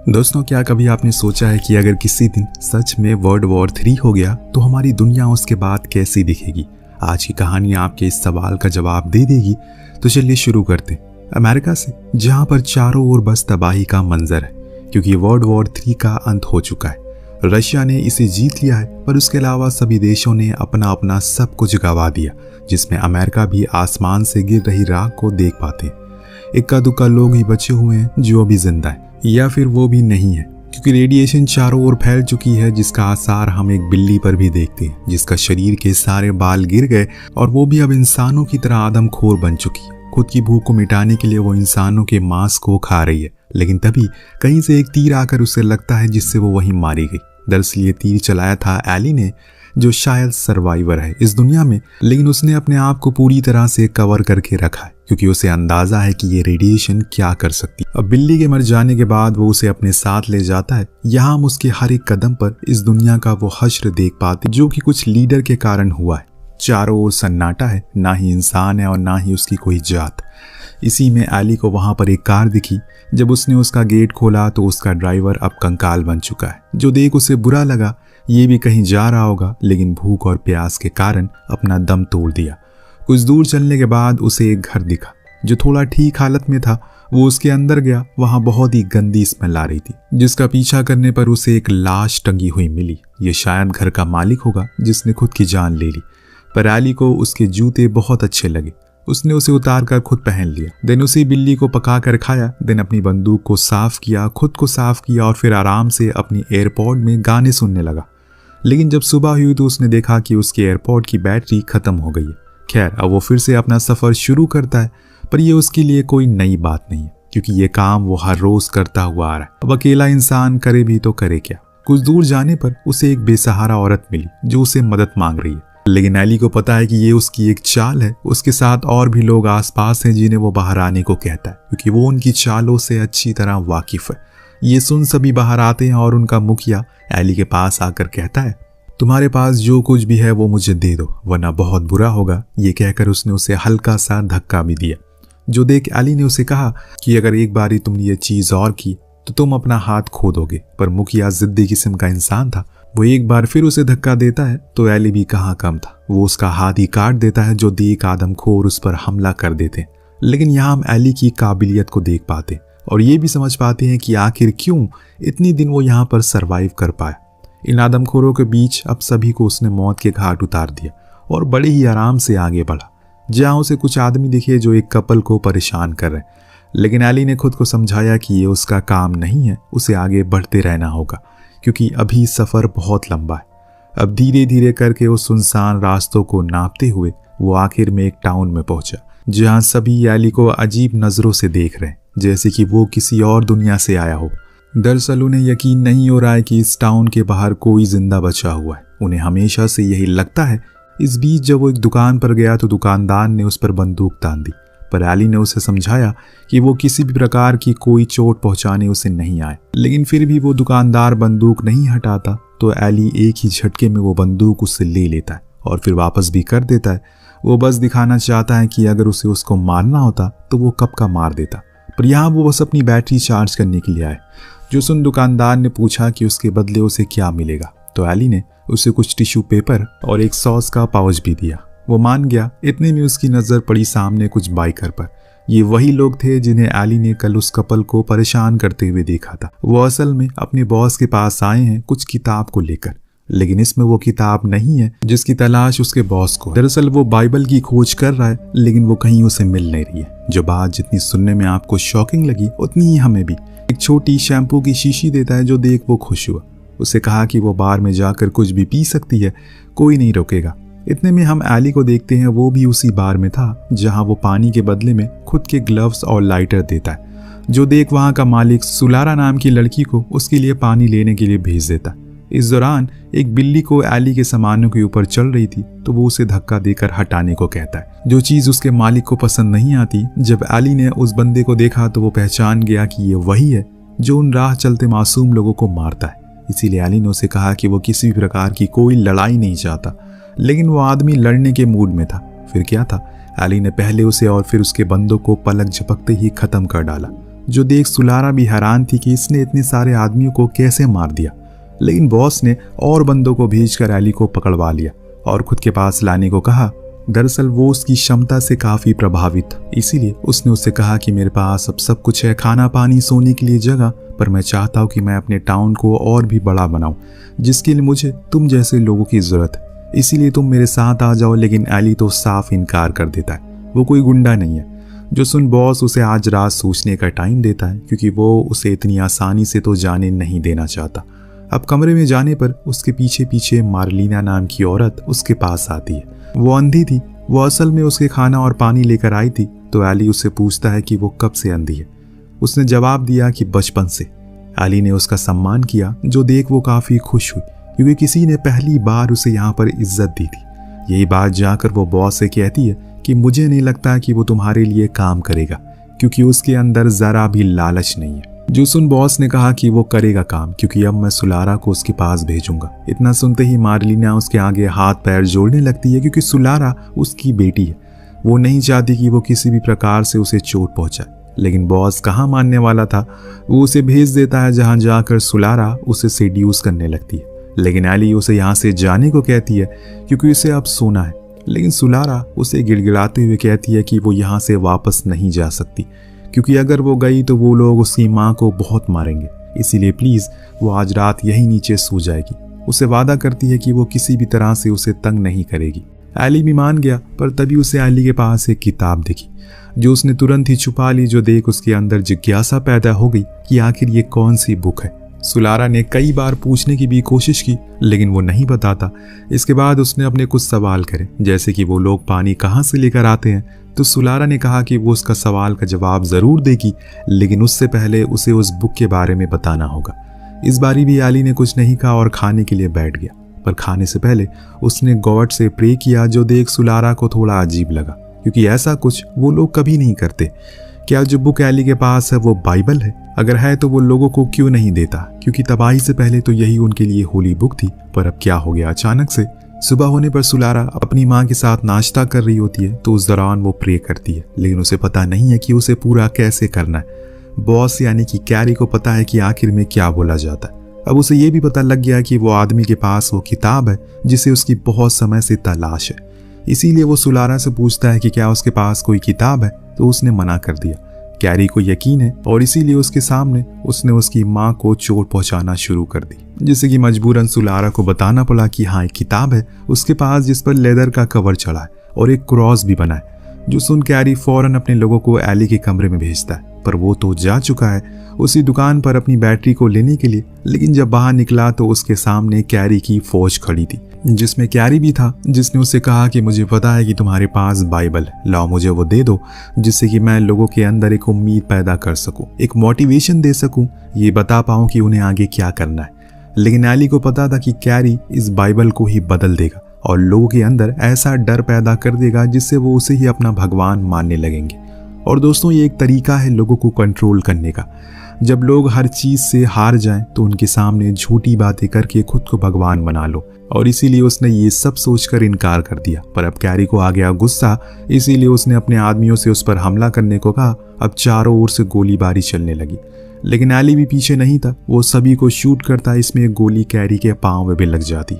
दोस्तों, क्या कभी आपने सोचा है कि अगर किसी दिन सच में वर्ल्ड वॉर 3 हो गया तो हमारी दुनिया उसके बाद कैसी दिखेगी? आज की कहानी आपके इस सवाल का जवाब दे देगी। तो चलिए शुरू करते हैं अमेरिका से, जहां पर चारों ओर बस तबाही का मंजर है, क्योंकि वर्ल्ड वॉर 3 का अंत हो चुका है। रशिया ने इसे जीत लिया है, पर उसके अलावा सभी देशों ने अपना अपना सब कुछ गंवा दिया, जिसमें अमेरिका भी आसमान से गिर रही राख को देख पाते हैं। इक्का दुक्का लोग ही बचे हुए हैं जो अभी जिंदा है, या फिर वो भी नहीं है, क्योंकि रेडिएशन चारों ओर फैल चुकी है, जिसका आसार हम एक बिल्ली पर भी देखते हैं, जिसका शरीर के सारे बाल गिर गए और वो भी अब इंसानों की तरह आदमखोर बन चुकी है। खुद की भूख को मिटाने के लिए वो इंसानों के मांस को खा रही है, लेकिन तभी कहीं से एक तीर आकर उसे लगता है, जिससे वो वहीं मारी गई। दरअसल ये तीर चलाया था एली ने, जो शायद सर्वाइवर है इस दुनिया में, लेकिन उसने अपने आप को पूरी तरह से कवर करके रखा है, क्योंकि उसे अंदाजा है कि ये रेडिएशन क्या कर सकती है। अब बिल्ली के मर जाने के बाद वो उसे अपने साथ ले जाता है। यहाँ हम उसके हर एक कदम पर इस दुनिया का वो हश्र देख पाते, जो कि कुछ लीडर के कारण हुआ है। चारों ओर सन्नाटा है, ना ही इंसान है और ना ही उसकी कोई जात। इसी में एली को वहां पर एक कार दिखी। जब उसने उसका गेट खोला तो उसका ड्राइवर अब कंकाल बन चुका है, जो देख उसे बुरा लगा। ये भी कहीं जा रहा होगा, लेकिन भूख और प्यास के कारण अपना दम तोड़ दिया। कुछ दूर चलने के बाद उसे एक घर दिखा, जो थोड़ा ठीक हालत में था। वो उसके अंदर गया। वहां बहुत ही गंदी स्मेल आ रही थी, जिसका पीछा करने पर उसे एक लाश टंगी हुई मिली। ये शायद घर का मालिक होगा, जिसने खुद की जान ले ली। पर एली को उसके जूते बहुत अच्छे लगे। उसने उसे उतार कर खुद पहन लिया। देन उसी बिल्ली को पका कर खाया। देन अपनी बंदूक को साफ किया, खुद को साफ किया और फिर आराम से अपनी एयरपॉड में गाने सुनने लगा। लेकिन जब सुबह हुई तो उसने देखा कि उसके एयरपॉड की बैटरी खत्म हो गई है। खैर, अब वो फिर से अपना सफर शुरू करता है, पर ये उसके लिए कोई नई बात नहीं है, क्योंकि ये काम वो हर रोज करता हुआ आ रहा है। अब अकेला इंसान करे भी तो करे क्या। कुछ दूर जाने पर उसे एक बेसहारा औरत मिली, जो उसे मदद मांग रही है। लेकिन एली को पता है कि ये उसकी एक चाल है। उसके साथ और भी लोग आसपास हैं, जिन्हें वो बाहर आने को कहता है, क्योंकि वो उनकी चालों से अच्छी तरह वाकिफ है। ये सुन सभी बाहर आते हैं और उनका मुखिया एली के पास आकर कहता है, तुम्हारे पास जो कुछ भी है वो मुझे दे दो, वरना बहुत बुरा होगा। ये कहकर उसने उसे हल्का सा धक्का भी दिया, जो देख एली ने उसे कहा कि अगर एक बारी तुमने ये चीज और की तो तुम अपना हाथ खो दोगे। पर मुखिया जिद्दी किस्म का इंसान था। वो एक बार फिर उसे धक्का देता है तो एली भी कहाँ कम था। वो उसका हाथ ही काट देता है, जो देख आदमखोर उस पर हमला कर देते हैं। लेकिन यहाँ हम एली की काबिलियत को देख पाते और ये भी समझ पाते हैं कि आखिर क्यों इतनी दिन वो यहाँ पर सरवाइव कर पाया। इन आदमखोरों के बीच अब सभी को उसने मौत के घाट उतार दिया और बड़े ही आराम से आगे बढ़ा। जहाँ उसे कुछ आदमी दिखे जो एक कपल को परेशान कर रहे हैं, लेकिन एली ने खुद को समझाया कि ये उसका काम नहीं है। उसे आगे बढ़ते रहना होगा, क्योंकि अभी सफर बहुत लंबा है। अब धीरे धीरे करके उस सुनसान रास्तों को नापते हुए वो आखिर में एक टाउन में पहुंचा, जहां सभी एली को अजीब नजरों से देख रहे हैं, जैसे कि वो किसी और दुनिया से आया हो। दरअसल उन्हें यकीन नहीं हो रहा है कि इस टाउन के बाहर कोई जिंदा बचा हुआ है। उन्हें हमेशा से यही लगता है। इस बीच जब वो एक दुकान पर गया तो दुकानदार ने उस पर बंदूक तान दी, पर एली ने उसे समझाया कि वो किसी भी प्रकार की कोई चोट पहुंचाने उसे नहीं आए। लेकिन फिर भी वो दुकानदार बंदूक नहीं हटाता, तो एली एक ही झटके में वो बंदूक उससे ले लेता है और फिर वापस भी कर देता है। वो बस दिखाना चाहता है कि अगर उसे उसको मारना होता तो वो कब का मार देता, पर यहाँ वो बस अपनी बैटरी चार्ज करने के लिए आए। जो सुन दुकानदार ने पूछा कि उसके बदले उसे क्या मिलेगा, तो एली ने उसे कुछ टिश्यू पेपर और एक सॉस का पाउच भी दिया। वो मान गया। इतने में उसकी नजर पड़ी सामने कुछ बाइकर पर। ये वही लोग थे जिन्हें एली ने कल उस कपल को परेशान करते हुए देखा था। वो असल में अपने बॉस के पास आए हैं कुछ किताब को लेकर, लेकिन इसमें वो किताब नहीं है जिसकी तलाश उसके बॉस को। दरअसल वो बाइबल की खोज कर रहा है, लेकिन वो कहीं उसे मिल नहीं रही है। जो बात जितनी सुनने में आपको शॉकिंग लगी, उतनी ही हमें भी। एक छोटी शैम्पू की शीशी देता है, जो देख वो खुश हुआ। उसे कहा कि वो बार में जाकर कुछ भी पी सकती है, कोई नहीं रोकेगा। इतने में हम एली को देखते हैं। वो भी उसी बार में था जहां वो पानी के बदले में खुद के ग्लव्स और लाइटर देता है। जो देख वहां का मालिक सुलारा नाम की लड़की को उसके लिए पानी लेने के लिए भेज देता है। इस दौरान एक बिल्ली को एली के सामानों के ऊपर चल रही थी, तो वो उसे धक्का देकर हटाने को कहता है। जो चीज उसके मालिक को पसंद नहीं आती। जब एली ने उस बंदे को देखा तो वो पहचान गया कि ये वही है जो उन राह चलते मासूम लोगों को मारता है। इसीलिए एली ने उसे कहा कि वो किसी भी प्रकार की कोई लड़ाई नहीं चाहता, लेकिन वो आदमी लड़ने के मूड में था। फिर क्या था, एली ने पहले उसे और फिर उसके बंदों को पलक झपकते ही खत्म कर डाला। जो देख सुलारा भी हैरान थी कि इसने इतने सारे आदमियों को कैसे मार दिया। लेकिन बॉस ने और बंदों को भेजकर एली को पकड़वा लिया और खुद के पास लाने को कहा। दरअसल वो उसकी क्षमता से काफी प्रभावित था, इसीलिए उसने उससे कहा कि मेरे पास अब सब कुछ है, खाना पानी सोने के लिए जगह, पर मैं चाहता हूँ कि मैं अपने टाउन को और भी बड़ा बनाऊं, जिसके लिए मुझे तुम जैसे लोगों की जरूरत है, इसीलिए तुम मेरे साथ आ जाओ। लेकिन एली तो साफ इनकार कर देता है, वो कोई गुंडा नहीं है। जो सुन बॉस उसे आज रात सोचने का टाइम देता है, क्योंकि वो उसे इतनी आसानी से तो जाने नहीं देना चाहता। अब कमरे में जाने पर उसके पीछे पीछे मार्लिना नाम की औरत उसके पास आती है। वो अंधी थी, वो असल में उसके खाना और पानी लेकर आई थी। तो एली उससे पूछता है कि वो कब से अंधी है। उसने जवाब दिया कि बचपन से। एली ने उसका सम्मान किया, जो देख वो काफी खुश हुई, क्योंकि किसी ने पहली बार उसे यहाँ पर इज्जत दी थी। यही बात जाकर वो बॉस से कहती है कि मुझे नहीं लगता कि वो तुम्हारे लिए काम करेगा, क्योंकि उसके अंदर जरा भी लालच नहीं है। जूसन बॉस ने कहा कि वो करेगा काम, क्योंकि अब मैं सुलारा को उसके पास भेजूंगा। इतना सुनते ही मार्लिना उसके आगे हाथ पैर जोड़ने लगती है, क्योंकि सुलारा उसकी बेटी है। वो नहीं चाहती कि वो किसी भी प्रकार से उसे चोट पहुंचाए। लेकिन बॉस कहाँ मानने वाला था, वो उसे भेज देता है, जहां जाकर सुलारा उसे सेड्यूस करने लगती है। लेकिन एली उसे यहाँ से जाने को कहती है, क्योंकि उसे अब सोना है। लेकिन सुलारा उसे गिड़गिड़ाते हुए कहती है कि वो यहाँ से वापस नहीं जा सकती, क्योंकि अगर वो गई तो वो लोग उसकी माँ को बहुत मारेंगे, इसीलिए प्लीज वो आज रात यहीं नीचे सो जाएगी। उसे वादा करती है कि वो किसी भी तरह से उसे तंग नहीं करेगी। एली भी मान गया, पर तभी उसे एली के पास एक किताब दिखी, जो उसने तुरंत ही छुपा ली। जो देख उसके अंदर जिज्ञासा पैदा हो गई कि आखिर ये कौन सी बुक है। सुलारा ने कई बार पूछने की भी कोशिश की, लेकिन वो नहीं बताता। इसके बाद उसने अपने कुछ सवाल करे, जैसे कि वो लोग पानी कहाँ से लेकर आते हैं। तो सुलारा ने कहा कि वो उसका सवाल का जवाब जरूर देगी, लेकिन उससे पहले उसे उस बुक के बारे में बताना होगा। इस बारी भी एली ने कुछ नहीं कहा और खाने के लिए बैठ गया, पर खाने से पहले उसने गॉड से प्रे किया, जो देख सुलारा को थोड़ा अजीब लगा, क्योंकि ऐसा कुछ वो लोग कभी नहीं करते। क्या जो बुक एली के पास है वो बाइबल है? अगर है तो वो लोगों को क्यों नहीं देता, क्योंकि तबाही से पहले तो यही उनके लिए होली बुक थी। पर अब क्या हो गया अचानक से? सुबह होने पर सुलारा अपनी माँ के साथ नाश्ता कर रही होती है, तो उस दौरान वो प्रे करती है, लेकिन उसे पता नहीं है कि उसे पूरा कैसे करना है। बॉस यानी कि कैरी को पता है कि आखिर में क्या बोला जाता है। अब उसे ये भी पता लग गया कि वो आदमी के पास वो किताब है जिसे उसकी बहुत समय से तलाश है। इसीलिए वो सुलारा से पूछता है कि क्या उसके पास कोई किताब है, तो उसने मना कर दिया। कैरी को यकीन है और इसीलिए उसके सामने उसने उसकी माँ को चोट पहुंचाना शुरू कर दी, जिससे कि मजबूरन सुलारा को बताना पड़ा कि हाँ एक किताब है उसके पास, जिस पर लेदर का कवर चढ़ा है और एक क्रॉस भी बना है। जो सुन कैरी फौरन अपने लोगों को एली के कमरे में भेजता है, पर वो तो जा चुका है उसी दुकान पर अपनी बैटरी को लेने के लिए। लेकिन जब बाहर निकला तो उसके सामने कैरी की फौज खड़ी थी, जिसमें कैरी भी था, जिसने उससे कहा कि मुझे पता है कि तुम्हारे पास बाइबल है, लाओ मुझे वो दे दो, जिससे कि मैं लोगों के अंदर एक उम्मीद पैदा कर सकूं, एक मोटिवेशन दे सकूं, ये बता पाऊं कि उन्हें आगे क्या करना है। लेकिन एली को पता था कि कैरी इस बाइबल को ही बदल देगा और लोगों के अंदर ऐसा डर पैदा कर देगा जिससे वो उसे ही अपना भगवान मानने लगेंगे। और दोस्तों, ये एक तरीका है लोगों को कंट्रोल करने का। जब लोग हर चीज से हार जाएं तो उनके सामने झूठी बातें करके खुद को भगवान बना लो। और इसीलिए उसने ये सब सोचकर इनकार कर दिया। पर अब कैरी को आ गया गुस्सा, इसीलिए उसने अपने आदमियों से उस पर हमला करने को कहा। अब चारों ओर से गोलीबारी चलने लगी, लेकिन एली भी पीछे नहीं था, वो सभी को शूट करता। इसमें एक गोली कैरी के पांव में भी लग जाती।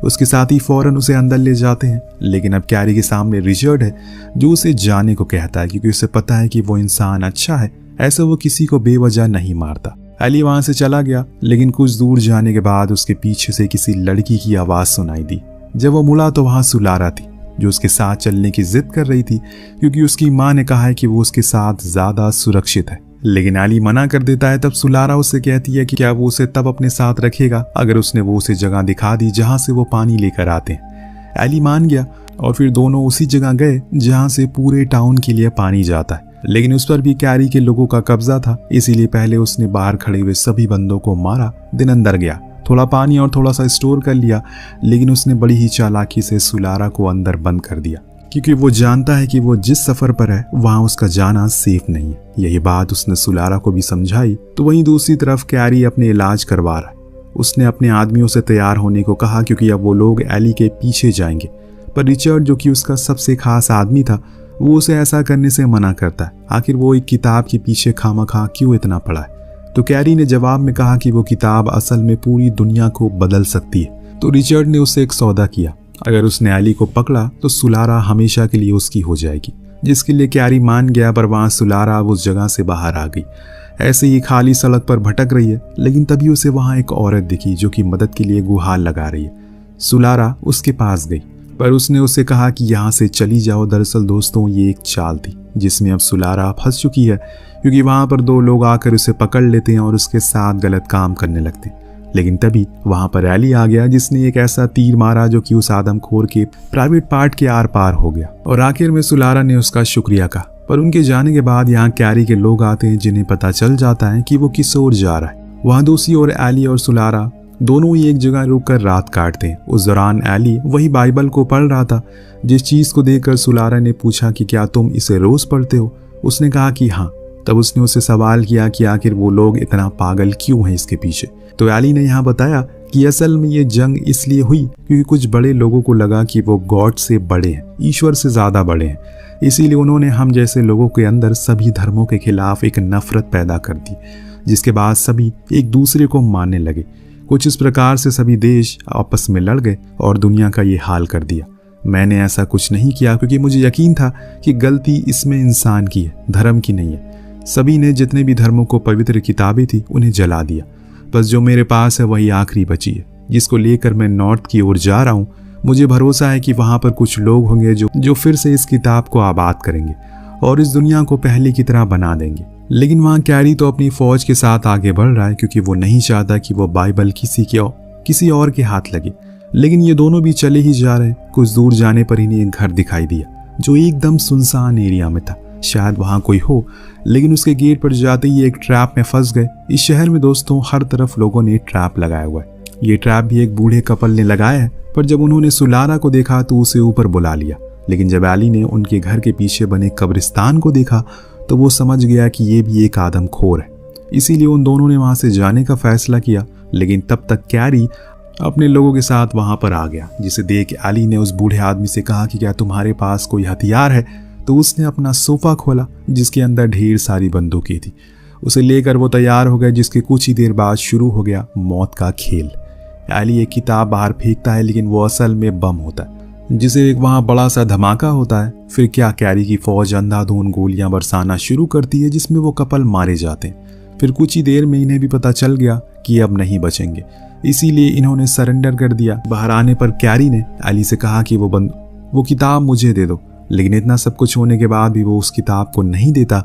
उसके साथ ही फौरन उसे अंदर ले जाते हैं। लेकिन अब कैरी के सामने रिचर्ड है, जो उसे जाने को कहता है, क्योंकि उसे पता है कि वो इंसान अच्छा है, ऐसा वो किसी को बेवजह नहीं मारता। एली वहां से चला गया, लेकिन कुछ दूर जाने के बाद उसके पीछे से किसी लड़की की आवाज सुनाई दी। जब वो मुड़ा तो वहां सुलारा थी, जो उसके साथ चलने की जिद कर रही थी, क्योंकि उसकी माँ ने कहा है कि वो उसके साथ ज्यादा सुरक्षित है। लेकिन एली मना कर देता है। तब सुलारा उससे कहती है कि क्या वो उसे तब अपने साथ रखेगा अगर उसने वो उसे जगह दिखा दी जहां से वो पानी लेकर आते हैं। एली मान गया और फिर दोनों उसी जगह गए जहां से पूरे टाउन के लिए पानी जाता है। लेकिन उस पर भी कैरी के लोगों का कब्जा था, इसीलिए पहले उसने बाहर खड़े हुए सभी बंदों को मारा। दिन अंदर गया, थोड़ा पानी और थोड़ा सा स्टोर कर लिया, लेकिन उसने बड़ी ही चालाकी से सुलारा को अंदर बंद कर दिया, क्योंकि वो जानता है कि वो जिस सफर पर है वहां उसका जाना सेफ नहीं है। यही बात उसने सुलारा को भी समझाई। तो वहीं दूसरी तरफ कैरी अपने इलाज करवा रहा है। उसने अपने आदमियों से तैयार होने को कहा, क्योंकि अब वो लोग एली के पीछे जाएंगे। पर रिचर्ड, जो कि उसका सबसे खास आदमी था, वो उसे ऐसा करने से मना करता है। आखिर वो एक किताब के पीछे खामखा क्यों इतना पड़ा है? तो कैरी ने जवाब में कहा कि वो किताब असल में पूरी दुनिया को बदल सकती है। तो रिचर्ड ने उससे एक सौदा किया, अगर उसने एली को पकड़ा तो सुलारा हमेशा के लिए उसकी हो जाएगी, जिसके लिए कैरी मान गया। पर वहां सुलारा उस जगह से बाहर आ गई। ऐसे ही खाली सड़क पर भटक रही है, लेकिन तभी उसे वहां एक औरत दिखी जो कि मदद के लिए गुहार लगा रही है। सुलारा उसके पास गई, पर उसने उसे कहा कि यहाँ से चली जाओ। दरअसल दोस्तों, ये एक चाल थी जिसमें अब सुलारा फंस चुकी है, क्योंकि वहां पर दो लोग आकर उसे पकड़ लेते हैं और उसके साथ गलत काम करने लगते हैं। लेकिन तभी वहां पर एली आ गया, जिसने एक ऐसा तीर मारा जो कि उस आदमखोर के प्राइवेट पार्ट के आर पार हो गया। और आखिर में सुलारा ने उसका शुक्रिया कहा। पर उनके जाने के बाद यहाँ कैरी के लोग आते हैं, जिन्हें पता चल जाता है कि वो किस ओर जा रहा है। वहां दूसरी ओर एली और सुलारा दोनों ही एक जगह रुककर रात काटते हैं। उस दौरान एली वही बाइबल को पढ़ रहा था, जिस चीज को देखकर सुलारा ने पूछा कि क्या तुम इसे रोज पढ़ते हो? उसने कहा कि हाँ। तब उसने उससे सवाल किया कि आखिर वो लोग इतना पागल क्यों हैं इसके पीछे। तो एली ने यहाँ बताया कि असल में ये जंग इसलिए हुई क्योंकि कुछ बड़े लोगों को लगा कि वो गॉड से बड़े हैं, ईश्वर से ज्यादा बड़े हैं। इसीलिए उन्होंने हम जैसे लोगों के अंदर सभी धर्मों के खिलाफ एक नफरत पैदा कर दी, जिसके बाद सभी एक दूसरे को मानने लगे। कुछ इस प्रकार से सभी देश आपस में लड़ गए और दुनिया का ये हाल कर दिया। मैंने ऐसा कुछ नहीं किया क्योंकि मुझे यकीन था कि गलती इसमें इंसान की है, धर्म की नहीं है। सभी ने जितने भी धर्मों को पवित्र किताबें थी उन्हें जला दिया। बस जो मेरे पास है वही आखिरी बची है, जिसको लेकर मैं नॉर्थ की ओर जा रहा हूँ। मुझे भरोसा है कि वहां पर कुछ लोग होंगे जो फिर से इस किताब को आबाद करेंगे और इस दुनिया को पहले की तरह बना देंगे। लेकिन वहां कैरी तो अपनी फौज के साथ आगे बढ़ रहा है, क्योंकि वो नहीं चाहता कि वो बाइबल किसी और के हाथ लगे। लेकिन ये दोनों भी चले ही जा रहे। कुछ दूर जाने पर इन्हें एक घर दिखाई दिया जो एकदम सुनसान एरिया में था। शायद वहां कोई हो, लेकिन उसके गेट पर जाते ही एक ट्रैप में फंस गए। इस शहर में दोस्तों हर तरफ लोगों ने ट्रैप लगाया हुआ है। ये ट्रैप भी एक बूढ़े कपल ने लगाया है, पर जब उन्होंने सुलारा को देखा तो उसे ऊपर बुला लिया। लेकिन जब एली ने उनके घर के पीछे बने कब्रिस्तान को देखा तो वो समझ गया कि ये भी एक आदमखोर है। इसीलिए उन दोनों ने वहां से जाने का फैसला किया। लेकिन तब तक कैरी अपने लोगों के साथ वहां पर आ गया, जिसे देख एली ने उस बूढ़े आदमी से कहा कि क्या तुम्हारे पास कोई हथियार है? तो उसने अपना सोफा खोला, जिसके अंदर ढेर सारी बंदूकें थी। उसे लेकर वो तैयार हो गए, जिसके कुछ ही देर बाद शुरू हो गया मौत का खेल। एली एक किताब बाहर फेंकता है, लेकिन वो असल में बम होता है, जिसे एक वहां बड़ा सा धमाका होता है। फिर क्या, कैरी की फौज अंधाधुंध गोलियां बरसाना शुरू करती है, जिसमें वो कपल मारे जाते हैं। फिर कुछ ही देर में इन्हें भी पता चल गया कि अब नहीं बचेंगे, इसीलिए इन्होंने सरेंडर कर दिया। बाहर आने पर कैरी ने एली से कहा कि वो किताब मुझे दे दो। लेकिन इतना सब कुछ होने के बाद भी वो उस किताब को नहीं देता,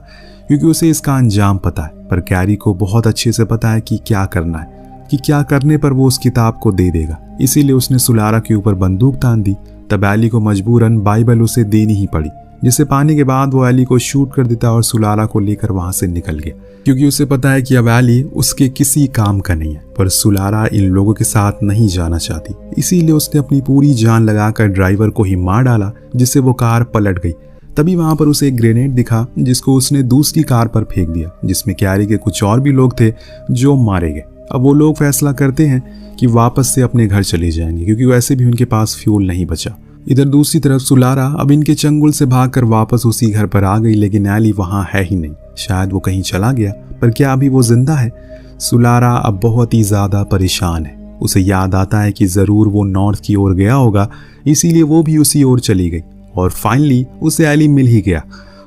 क्योंकि उसे इसका अंजाम पता है। पर कैरी को बहुत अच्छे से पता है कि क्या करना है, कि क्या करने पर वो उस किताब को दे देगा। इसीलिए उसने सुलारा के ऊपर बंदूक तान दी। तब एली को मजबूरन बाइबल उसे देनी ही पड़ी, जिसे पाने के बाद वो एली को शूट कर देता और सुलारा को लेकर वहां से निकल गया, क्योंकि उसे पता है कि अब एली उसके किसी काम का नहीं है। पर सुलारा इन लोगों के साथ नहीं जाना चाहती, इसीलिए उसने अपनी पूरी जान लगाकर ड्राइवर को ही मार डाला, जिससे वो कार पलट गई। तभी वहां पर उसे एक ग्रेनेड दिखा, जिसको उसने दूसरी कार पर फेंक दिया, जिसमें कैरी के कुछ और भी लोग थे जो मारे गए। अब वो लोग फैसला करते हैं कि वापस से अपने घर चले जाएंगे, क्योंकि वैसे भी उनके पास फ्यूल नहीं बचा। इधर दूसरी तरफ सुलारा अब इनके चंगुल से भागकर वापस उसी घर पर आ गई, लेकिन एली वहां है ही नहीं। शायद वो कहीं चला गया, पर क्या अभी वो जिंदा है? सुलारा अब बहुत ही ज्यादा परेशान है। उसे याद आता है कि जरूर वो नॉर्थ की ओर गया होगा, इसीलिए वो भी उसी ओर चली गई। और फाइनली उसे एली मिल ही गया।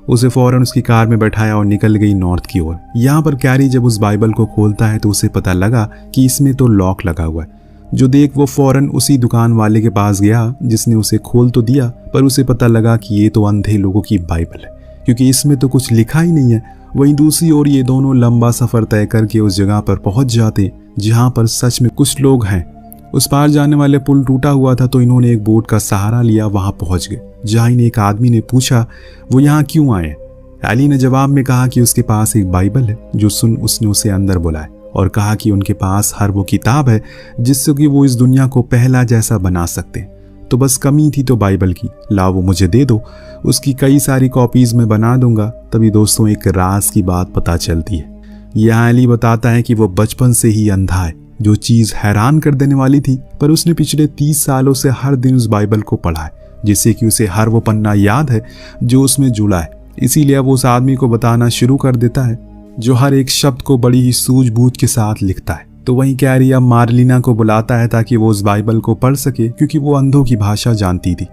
उसे फौरन उसकी कार में बैठाया और निकल गई नॉर्थ की ओर। यहाँ पर कैरी जब उस बाइबल को खोलता है तो उसे पता लगा कि इसमें तो लॉक लगा हुआ है, जो देख वो फौरन उसी दुकान वाले के पास गया, जिसने उसे खोल तो दिया, पर उसे पता लगा कि ये तो अंधे लोगों की बाइबल है, क्योंकि इसमें तो कुछ लिखा ही नहीं है। वहीं दूसरी ओर ये दोनों लंबा सफर तय करके उस जगह पर पहुंच जाते जहां पर सच में कुछ लोग हैं। उस पार जाने वाले पुल टूटा हुआ था, तो इन्होंने एक बोट का सहारा लिया, वहां पहुंच गए, जहां इन्हें एक आदमी ने पूछा वो यहाँ क्यों आए। एली ने जवाब में कहा कि उसके पास एक बाइबल है, जो सुन उसने उसे अंदर बुलाया और कहा कि उनके पास हर वो किताब है जिससे कि वो इस दुनिया को पहला जैसा बना सकते हैं। तो बस कमी थी तो बाइबल की, लाओ वो मुझे दे दो, उसकी कई सारी कॉपीज में बना दूंगा। तभी दोस्तों एक राज की बात पता चलती है। यहाँ एली बताता है कि वो बचपन से ही अंधा है, जो चीज हैरान कर देने वाली थी, पर उसने पिछले 30 सालों से हर दिन उस बाइबल को पढ़ा है जिससे कि उसे हर वो पन्ना याद है जो उसमें जुड़ा है। इसीलिए अब उस आदमी को बताना शुरू कर देता है जो हर एक शब्द को बड़ी ही सूझबूझ के साथ लिखता है। तो वहीं कैरी अब मार्लिना को बुलाता है ताकि वो उस बाइबल को पढ़ सके, क्योंकि वो अंधों की भाषा जानती थी।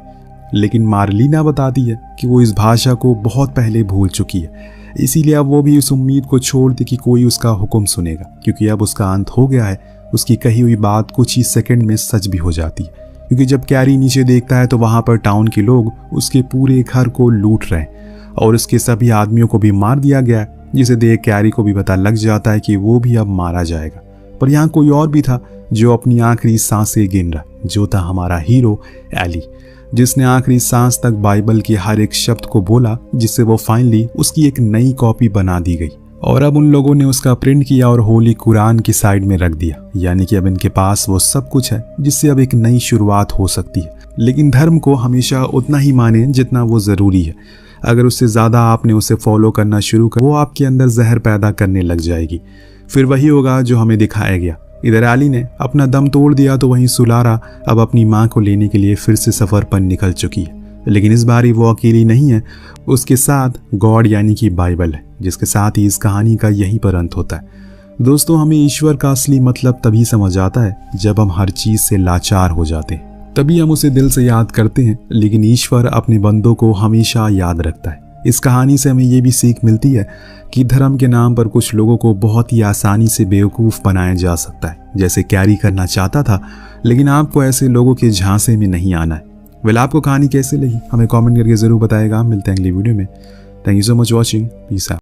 लेकिन मार्लिना बताती है कि वो इस भाषा को बहुत पहले भूल चुकी है। इसीलिए अब वो भी उस उम्मीद को छोड़ दे कि कोई उसका हुक्म सुनेगा, क्योंकि अब उसका अंत हो गया है। उसकी कही हुई बात कुछ ही सेकंड में सच भी हो जाती है, क्योंकि जब कैरी नीचे देखता है तो वहां पर टाउन के लोग उसके पूरे घर को लूट रहे हैं और उसके सभी आदमियों को भी मार दिया गया है, जिसे देख कैरी को भी पता लग जाता है कि वो भी अब मारा जाएगा। पर यहाँ कोई और भी था जो अपनी आखिरी सांसें गिन रहा, जो था हमारा हीरो एली, जिसने आखिरी सांस तक बाइबल के हर एक शब्द को बोला, जिससे वो फाइनली उसकी एक नई कॉपी बना दी गई। और अब उन लोगों ने उसका प्रिंट किया और होली कुरान की साइड में रख दिया। यानी कि अब इनके पास वो सब कुछ है जिससे अब एक नई शुरुआत हो सकती है। लेकिन धर्म को हमेशा उतना ही माने जितना वो ज़रूरी है। अगर उससे ज़्यादा आपने उसे फॉलो करना शुरू कर, वो आपके अंदर जहर पैदा करने लग जाएगी। फिर वही होगा जो हमें दिखाया गया। इधर एली ने अपना दम तोड़ दिया तो वहीं सुलारा अब अपनी माँ को लेने के लिए फिर से सफ़र पर निकल चुकी है। लेकिन इस बारी वो अकेली नहीं है, उसके साथ गॉड यानी कि बाइबल है, जिसके साथ ही इस कहानी का यहीं पर अंत होता है। दोस्तों, हमें ईश्वर का असली मतलब तभी समझ आता है जब हम हर चीज़ से लाचार हो जाते हैं, तभी हम उसे दिल से याद करते हैं। लेकिन ईश्वर अपने बंदों को हमेशा याद रखता है। इस कहानी से हमें ये भी सीख मिलती है कि धर्म के नाम पर कुछ लोगों को बहुत ही आसानी से बेवकूफ़ बनाया जा सकता है, जैसे कैरी करना चाहता था। लेकिन आपको ऐसे लोगों के झांसे में नहीं आना है। वेल, आपको कहानी कैसे लगी हमें कमेंट करके ज़रूर बताएगा। मिलते हैं अगली वीडियो में। Thank you so much watching. Peace out.